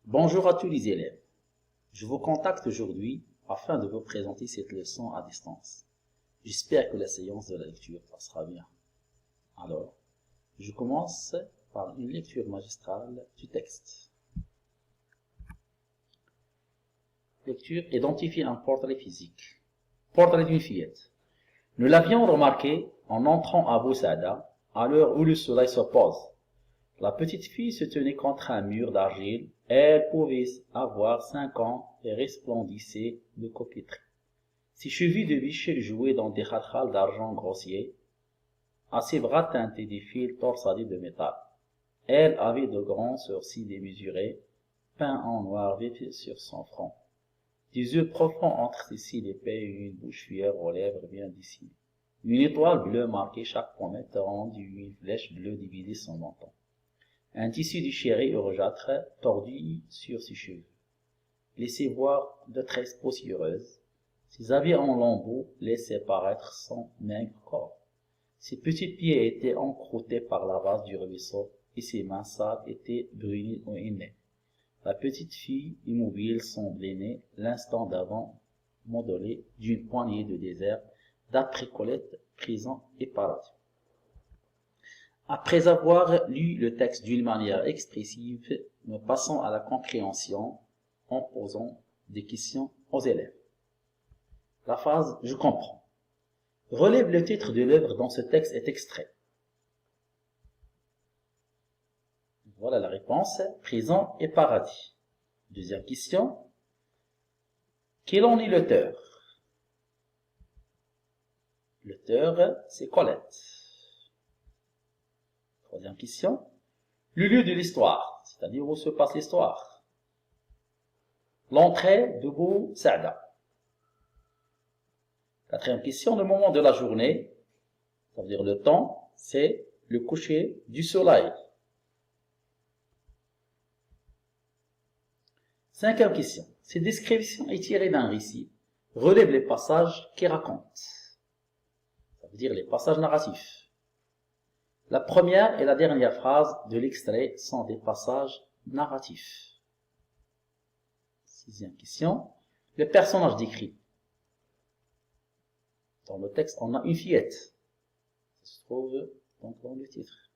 Bonjour à tous les élèves. Je vous contacte aujourd'hui afin de vous présenter cette leçon à distance. J'espère que la séance de la lecture passera bien. Alors, je commence par une lecture magistrale du texte. Lecture: identifier un portrait physique. Portrait d'une fillette. Nous l'avions remarqué en entrant à Boussada, à l'heure où le soleil se pose. La petite fille se tenait contre un mur d'argile. Elle pouvait avoir 5 ans et resplendissait de coquetterie. Ses cheveux de bichette jouaient dans des khatkhals d'argent grossier. À ses bras teintés des fils torsadés de métal. Elle avait de grands sourcils démesurés, peints en noir vif sur son front. Des yeux profonds entre ses cils épais et une bouche fière aux lèvres bien dessinées. Une étoile bleue marquait chaque pommette ronde et une flèche bleue divisait son menton. Un tissu déchiré et rougeâtre tordu sur ses cheveux laissait voir de tresses poussiéreuses. Ses habits en lambeaux laissaient paraître son maigre corps. Ses petits pieds étaient encroûtés par la vase du ruisseau et ses mains sales étaient brunies ou aimées. La petite fille, immobile, semblait née l'instant d'avant, modelée d'une poignée de désert, d'après Colette, prison et paradis. Après avoir lu le texte d'une manière expressive, nous passons à la compréhension en posant des questions aux élèves. La phrase « Je comprends ». Relève le titre de l'œuvre dont ce texte est extrait. Voilà la réponse. Prison et paradis. Deuxième question. Quel en est l'auteur? L'auteur, c'est Colette. Troisième question. Le lieu de l'histoire, c'est-à-dire où se passe l'histoire. L'entrée de Boussada. Quatrième question. Le moment de la journée, ça veut dire le temps, c'est le coucher du soleil. Cinquième question. Cette description est tirée d'un récit. Relève les passages qui racontent. Ça veut dire les passages narratifs. La première et la dernière phrase de l'extrait sont des passages narratifs. Sixième question. Le personnage décrit. Dans le texte, on a une fillette. Ça se trouve donc dans le titre.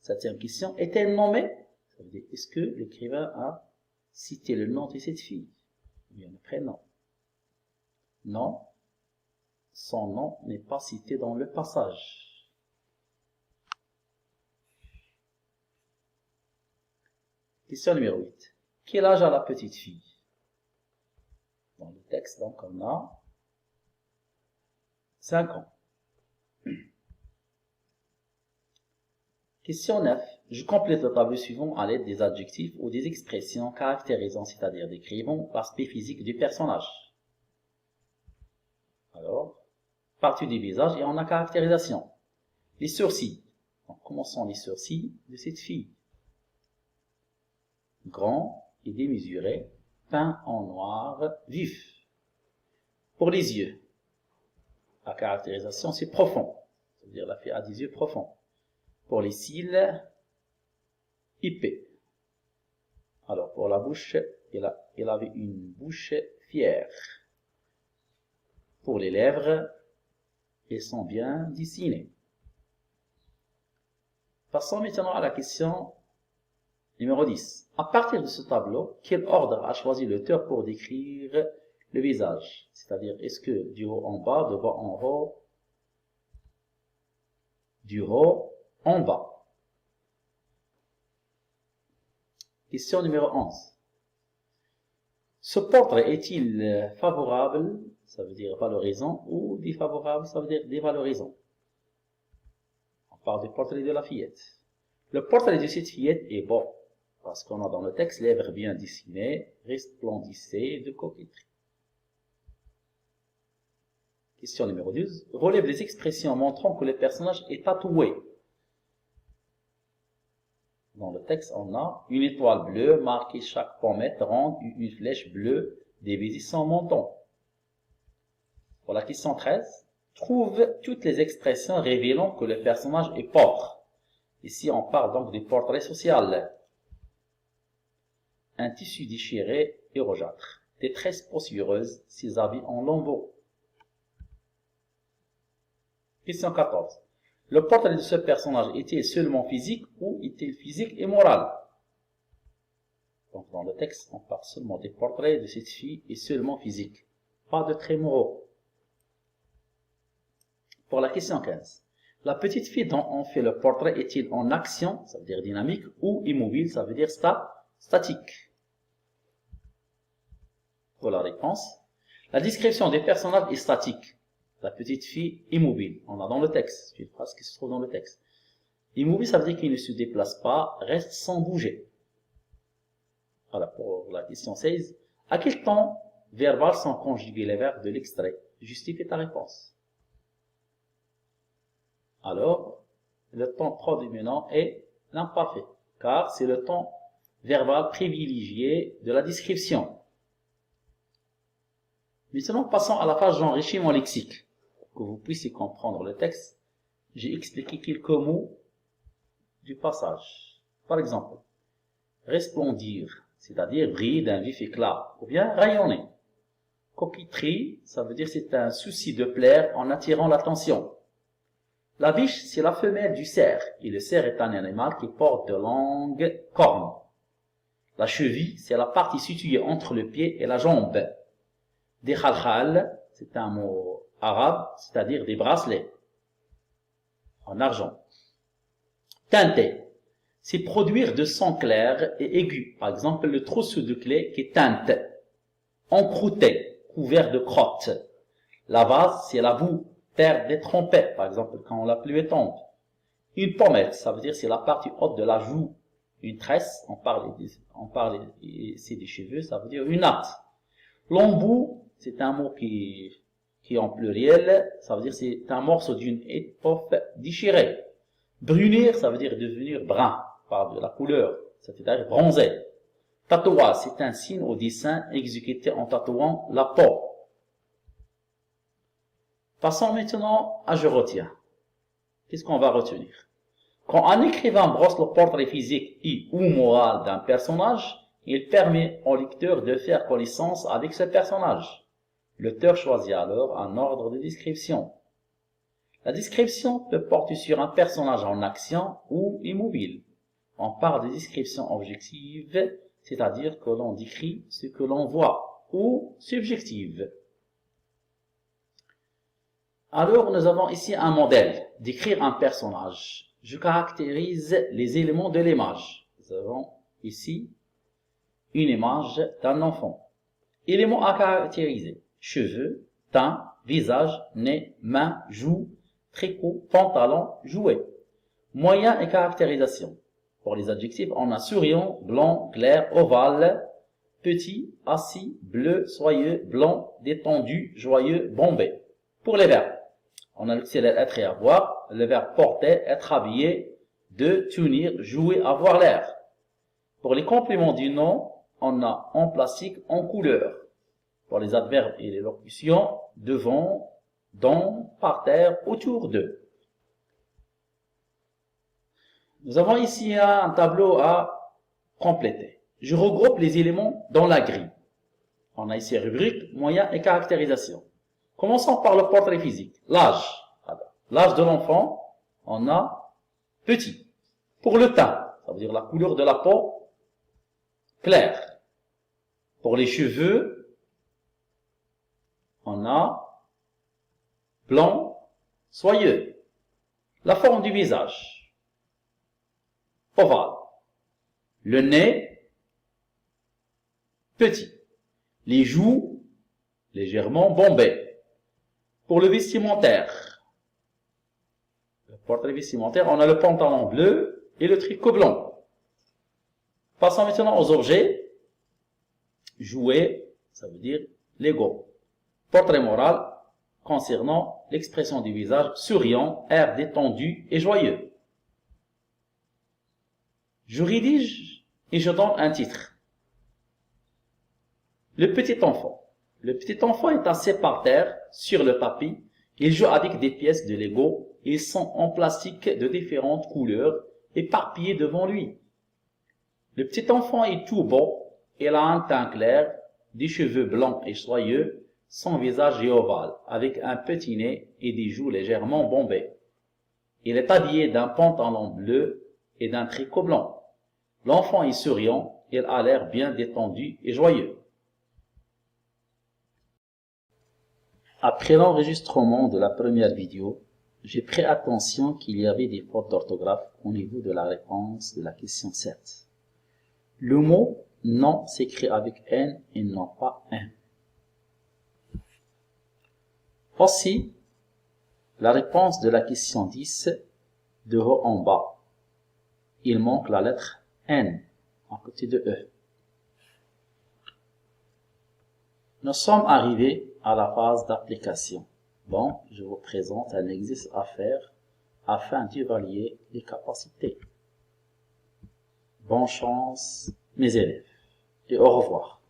Septième question. Est-elle nommée? Ça veut dire, est-ce que l'écrivain a cité le nom de cette fille? Ou bien le prénom? Non. Son nom n'est pas cité dans le passage. Question numéro 8. Quel âge a la petite fille? Dans le texte, donc, on a 5 ans. Question 9. Je complète le tableau suivant à l'aide des adjectifs ou des expressions caractérisant, c'est-à-dire décrivant, l'aspect physique du personnage. Alors, partie du visage et on a caractérisation. Les sourcils. Donc, comment sont les sourcils de cette fille? Grand et démesuré, peint en noir vif. Pour les yeux, la caractérisation c'est profond, c'est-à-dire la fille a des yeux profonds. Pour les cils, épais. Alors pour la bouche, elle avait une bouche fière. Pour les lèvres, elles sont bien dessinées. Passons maintenant à la question numéro 10. À partir de ce tableau, quel ordre a choisi l'auteur pour décrire le visage? C'est-à-dire, est-ce que du haut en bas, de bas en haut, du haut en bas? Question numéro 11. Ce portrait est-il favorable, ça veut dire valorisant, ou défavorable, ça veut dire dévalorisant? On parle du portrait de la fillette. Le portrait de cette fillette est beau. Parce qu'on a dans le texte lèvres bien dessinées, resplendissaient de coquetterie. Question numéro 12. Relève les expressions montrant que le personnage est tatoué. Dans le texte, on a une étoile bleue marquée chaque pommette ronde et une flèche bleue divisée son menton. Pour la question 13. Trouve toutes les expressions révélant que le personnage est pauvre. Ici, on parle donc du portrait social. un tissu déchiré et rougeâtre, des tresses poussiéreuses, ses habits en lambeaux. Question 14. Le portrait de ce personnage était seulement physique ou était physique et moral? Donc dans le texte, on parle seulement des portraits de cette fille et seulement physique, pas de traits moraux. Pour la question 15. La petite fille dont on fait le portrait est-il en action, ça veut dire dynamique, ou immobile, ça veut dire statique? Pour la réponse, la description des personnages est statique. La petite fille immobile, on a dans le texte, c'est une phrase qui se trouve dans le texte. Immobile, ça veut dire qu'il ne se déplace pas, reste sans bouger. Voilà, pour la question 16. À quel temps verbal sont conjugués les verbes de l'extrait? Justifie ta réponse. Alors, le temps prédominant est l'imparfait, car c'est le temps verbal privilégié de la description. Maintenant, passons à la phase d'enrichissement lexique. Pour que vous puissiez comprendre le texte, j'ai expliqué quelques mots du passage. Par exemple, resplendir, c'est-à-dire briller d'un vif éclat, ou bien rayonner. Coquetterie, ça veut dire c'est un souci de plaire en attirant l'attention. La biche, c'est la femelle du cerf, et le cerf est un animal qui porte de longues cornes. La cheville, c'est la partie située entre le pied et la jambe. Des khalkhal, c'est un mot arabe, c'est-à-dire des bracelets en argent. Teinter, c'est produire de sons clairs et aigus. Par exemple, le trousseau de clés qui teinte. Encrouter, couvert de crottes. La vase, c'est la boue, terre des trompettes, par exemple, quand la pluie tombe. Une pommette, ça veut dire c'est la partie haute de la joue. Une tresse, on parle ici des cheveux, ça veut dire une natte. L'embout, c'est un mot qui est en pluriel, ça veut dire c'est un morceau d'une étoffe déchirée. Brunir, ça veut dire devenir brun, par de la couleur, c'est-à-dire bronzé. Tatouage, c'est un signe au dessin exécuté en tatouant la peau. Passons maintenant à je retiens. Qu'est-ce qu'on va retenir? Quand un écrivain brosse le portrait physique et ou moral d'un personnage, il permet au lecteur de faire connaissance avec ce personnage. L'auteur choisit alors un ordre de description. La description peut porter sur un personnage en action ou immobile. On parle de description objective, c'est-à-dire que l'on décrit ce que l'on voit, ou subjective. Alors, nous avons ici un modèle, décrire un personnage. Je caractérise les éléments de l'image. Nous avons ici une image d'un enfant. Éléments à caractériser. Cheveux, teint, visage, nez, mains, joues, tricot, pantalon, jouet. Moyens et caractérisation. Pour les adjectifs, on a souriant, blanc, clair, ovale, petit, assis, bleu, soyeux, blanc, détendu, joyeux, bombé. Pour les verbes, on a l'excellent être et avoir, le verbe porter, être habillé, de, tenir, jouer, avoir l'air. Pour les compléments du nom, on a en plastique, en couleur. Pour les adverbes et les locutions, devant, dans, par terre, autour d'eux. Nous avons ici un tableau à compléter. Je regroupe les éléments dans la grille. On a ici rubrique, moyens et caractérisation. Commençons par le portrait physique. L'âge. L'âge de l'enfant, on a petit. Pour le teint, ça veut dire la couleur de la peau, clair. Pour les cheveux, on a blanc, soyeux. La forme du visage, ovale. Le nez, petit. Les joues, légèrement bombées. Pour le vestimentaire, le portrait vestimentaire, on a le pantalon bleu et le tricot blanc. Passons maintenant aux objets. Jouet, ça veut dire Lego. Portrait moral, concernant l'expression du visage, souriant, air détendu et joyeux. Je rédige et je donne un titre. Le petit enfant. Le petit enfant est assis par terre, sur le tapis. Il joue avec des pièces de Lego. Ils sont en plastique de différentes couleurs, éparpillés devant lui. Le petit enfant est tout beau. Il a un teint clair, des cheveux blancs et soyeux, son visage est ovale, avec un petit nez et des joues légèrement bombées. Il est habillé d'un pantalon bleu et d'un tricot blanc. L'enfant est souriant, il a l'air bien détendu et joyeux. Après l'enregistrement de la première vidéo, j'ai pris attention qu'il y avait des fautes d'orthographe au niveau de la réponse de la question 7. Le mot « non » s'écrit avec N et non pas N. Voici la réponse de la question 10 de haut en bas. Il manque la lettre N à côté de E. Nous sommes arrivés à la phase d'application. Bon, je vous présente un exercice à faire afin d'évaluer les capacités. Bonne chance, mes élèves, et au revoir.